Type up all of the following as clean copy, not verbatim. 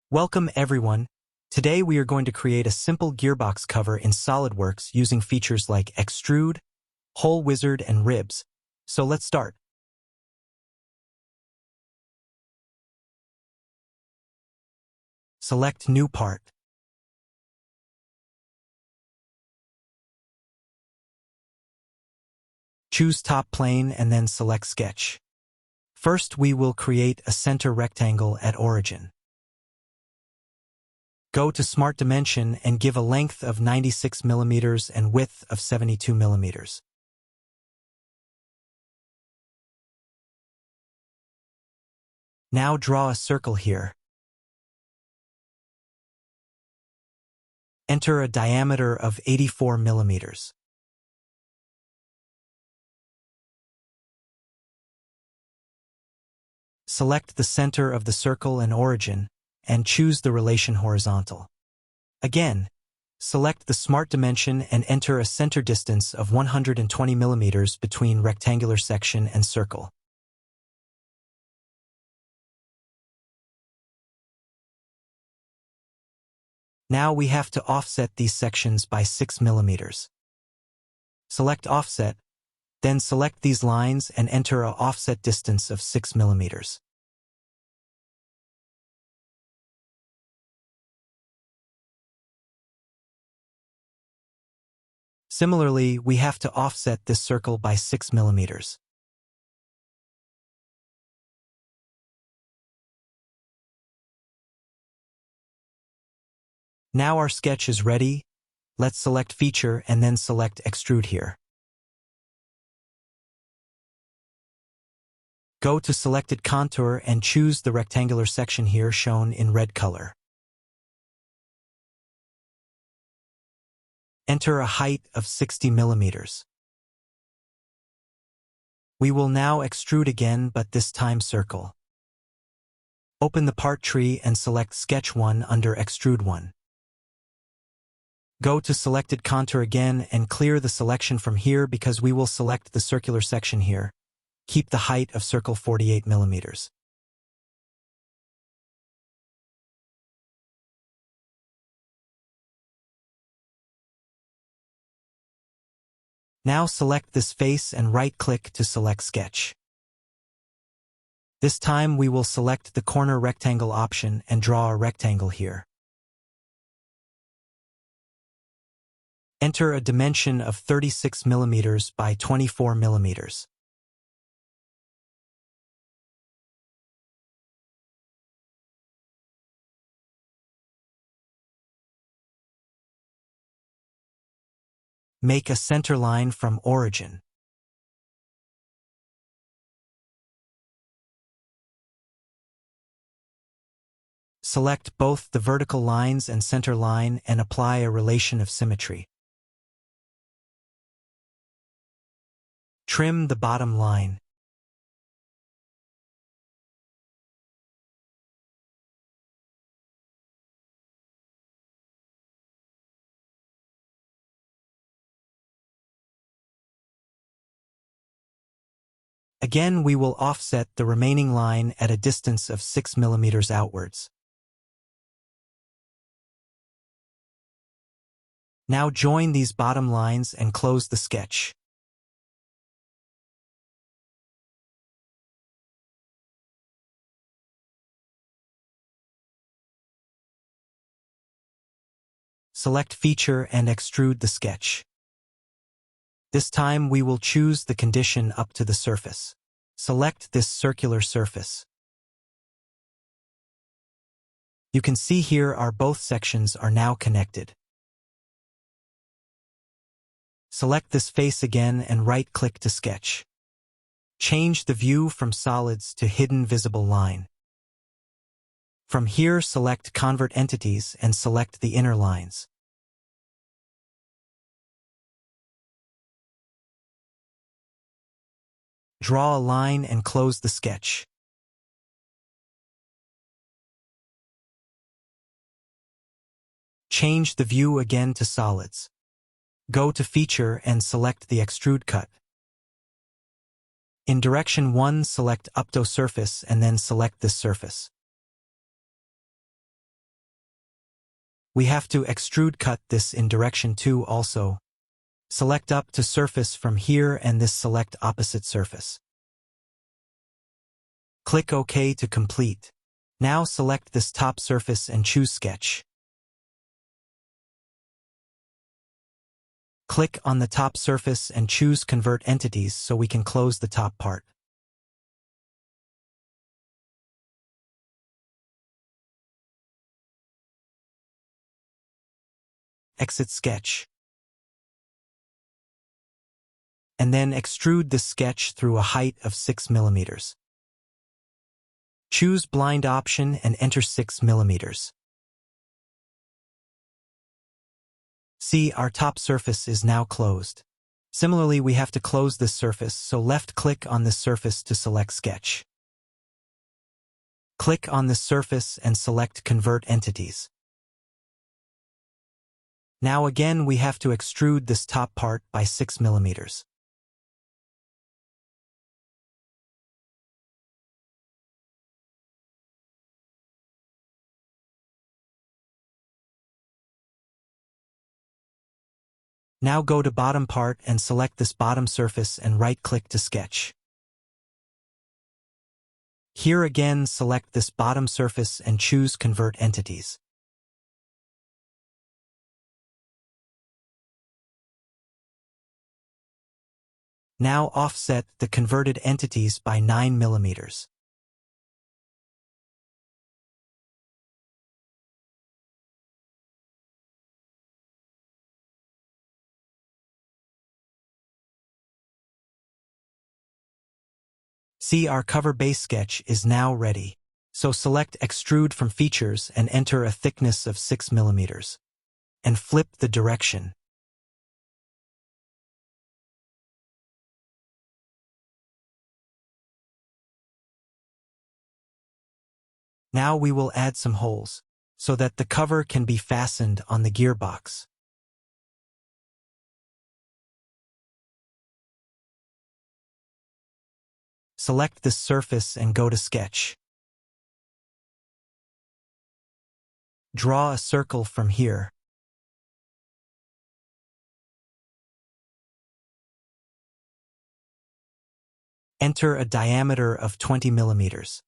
Welcome everyone. Today we are going to create a simple gearbox cover in SolidWorks using features like Extrude, Hole Wizard, and Ribs. So let's start. Select New Part. Choose Top Plane and then select Sketch. First, we will create a center rectangle at origin. Go to Smart Dimension and give a length of 96 mm and width of 72 mm. Now draw a circle here. Enter a diameter of 84 mm. Select the center of the circle and origin, and choose the relation horizontal. Again, select the Smart Dimension and enter a center distance of 120 mm between rectangular section and circle. Now we have to offset these sections by 6 mm. Select Offset, then select these lines and enter a offset distance of 6 mm. Similarly, we have to offset this circle by 6 mm. Now our sketch is ready. Let's select Feature and then select Extrude here. Go to Selected Contour and choose the rectangular section here shown in red color. Enter a height of 60 mm. We will now extrude again, but this time circle. Open the part tree and select Sketch 1 under Extrude 1. Go to Selected Contour again and clear the selection from here because we will select the circular section here. Keep the height of circle 48 mm. Now select this face and right-click to select Sketch. This time we will select the corner rectangle option and draw a rectangle here. Enter a dimension of 36 mm by 24 mm. Make a center line from origin. Select both the vertical lines and center line and apply a relation of symmetry. Trim the bottom line. Again, we will offset the remaining line at a distance of 6 mm outwards. Now join these bottom lines and close the sketch. Select Feature and extrude the sketch. This time we will choose the condition up to the surface. Select this circular surface. You can see here both sections are now connected. Select this face again and right-click to sketch. Change the view from solids to hidden visible line. From here, select Convert Entities and select the inner lines. Draw a line and close the sketch. Change the view again to solids. Go to Feature and select the Extrude Cut. In Direction 1, select Up to Surface and then select this surface. We have to extrude cut this in direction 2 also. Select up to surface from here and this select opposite surface. Click OK to complete. Now select this top surface and choose Sketch. Click on the top surface and choose Convert Entities so we can close the top part. Exit Sketch. And then extrude the sketch through a height of 6 mm. Choose Blind option and enter 6 mm. See, our top surface is now closed. Similarly, we have to close this surface, so left-click on this surface to select Sketch. Click on this surface and select Convert Entities. Now again, we have to extrude this top part by 6 mm. Now go to bottom part and select this bottom surface and right-click to sketch. Here again, select this bottom surface and choose Convert Entities. Now offset the converted entities by 9 mm. See, our cover base sketch is now ready. So select Extrude from Features and enter a thickness of 6 mm. And flip the direction. Now we will add some holes, so that the cover can be fastened on the gearbox. Select this surface and go to Sketch. Draw a circle from here. Enter a diameter of 20 mm.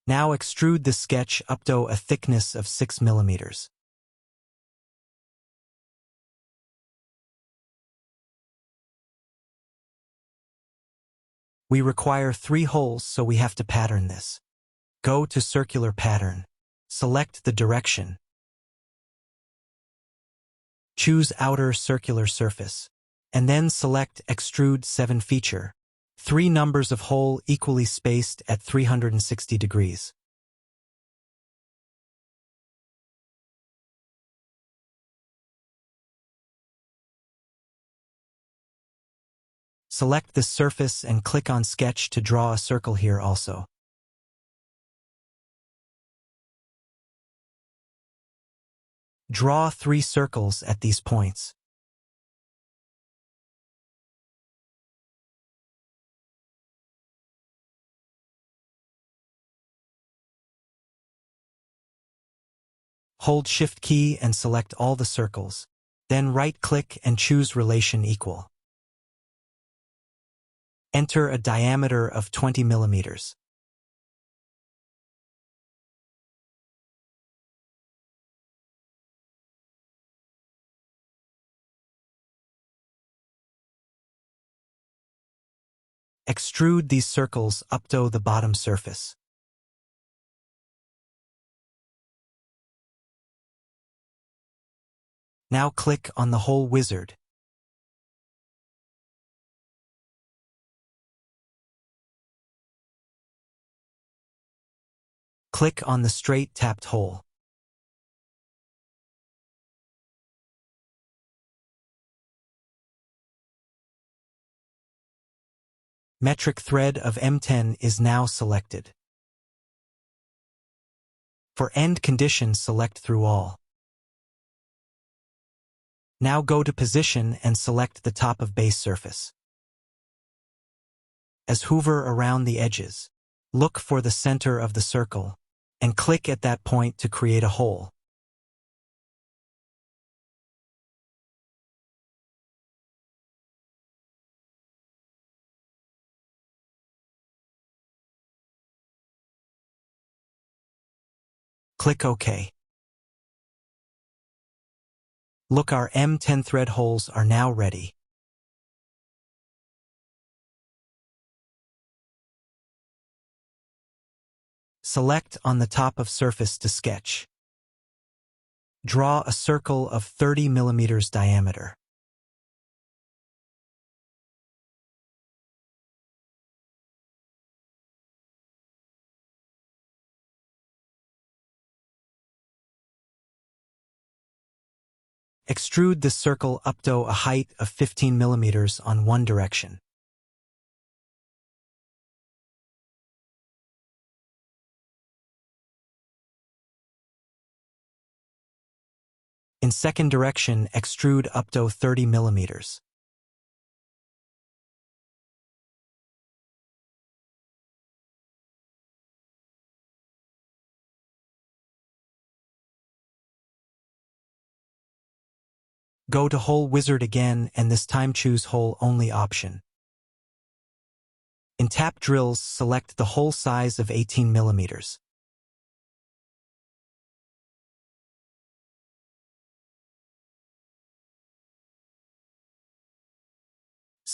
Now extrude the sketch up to a thickness of 6 mm. We require 3 holes, so we have to pattern this. Go to Circular Pattern. Select the direction. Choose Outer Circular Surface. And then select Extrude 7 Feature. 3 numbers of hole equally spaced at 360 degrees. Select this surface and click on Sketch to draw a circle here also. Draw 3 circles at these points. Hold Shift key and select all the circles. Then right-click and choose Relation Equal. Enter a diameter of 20 mm. Extrude these circles up to the bottom surface. Now click on the hole wizard. Click on the straight tapped hole. Metric thread of M10 is now selected. For end condition, select through all. Now go to Position and select the top of base surface. as hover around the edges. Look for the center of the circle, and click at that point to create a hole. Click OK. Look, our M10 thread holes are now ready. Select on the top of surface to sketch. Draw a circle of 30 mm diameter. Extrude the circle up to a height of 15 mm on one direction. In second direction, extrude up to 30 mm. Go to Hole Wizard again, and this time choose Hole Only option. In Tap Drills, select the hole size of 18 mm.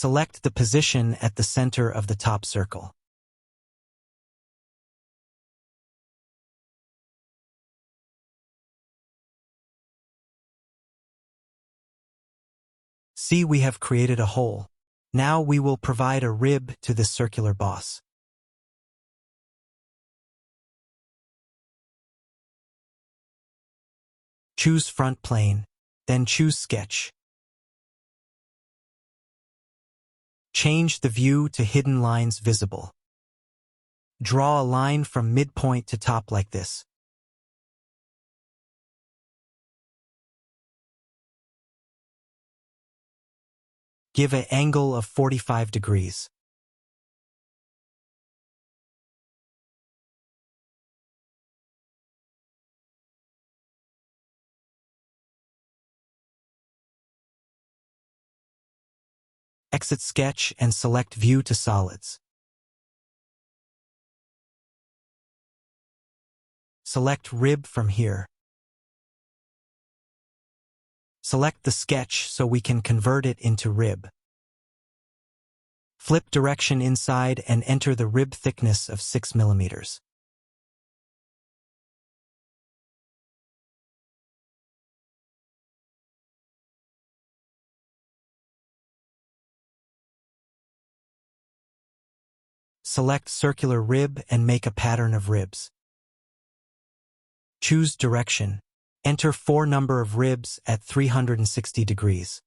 Select the position at the center of the top circle. See, we have created a hole. Now we will provide a rib to this circular boss. Choose Front Plane, then choose Sketch. Change the view to Hidden Lines Visible. Draw a line from midpoint to top like this. Give an angle of 45 degrees. Exit Sketch and select View to Solids. Select Rib from here. Select the sketch so we can convert it into rib. Flip direction inside and enter the rib thickness of 6 mm. Select circular rib and make a pattern of ribs. Choose direction. Enter 4 number of ribs at 360 degrees.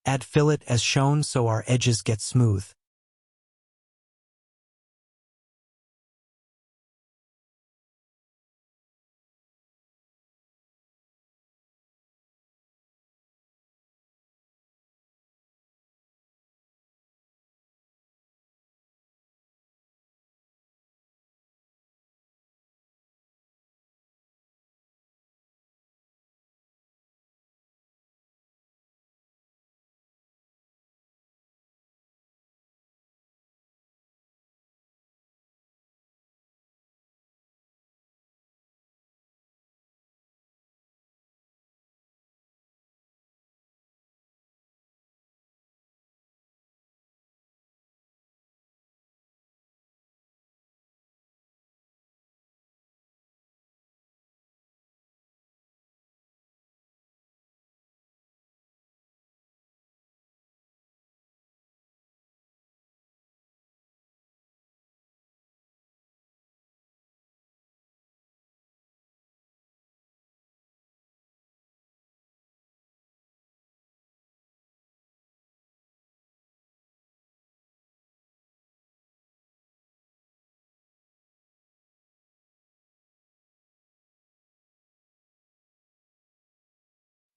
Add fillet as shown so our edges get smooth.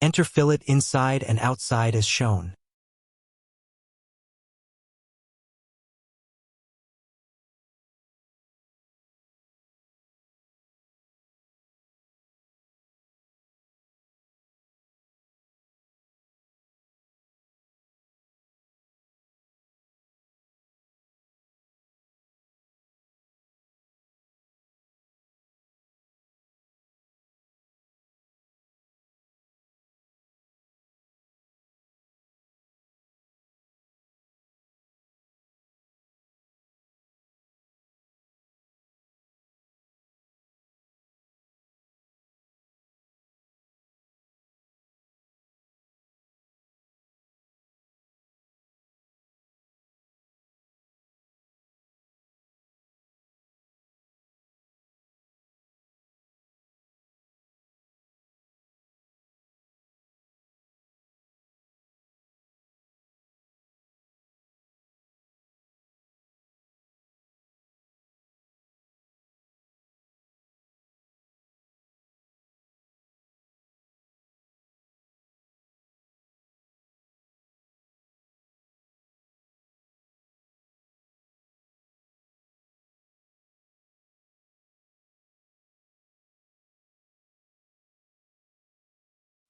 Enter fillet inside and outside as shown.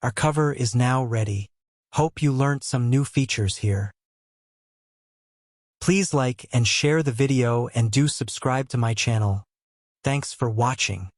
Our cover is now ready. Hope you learned some new features here. Please like and share the video and do subscribe to my channel. Thanks for watching.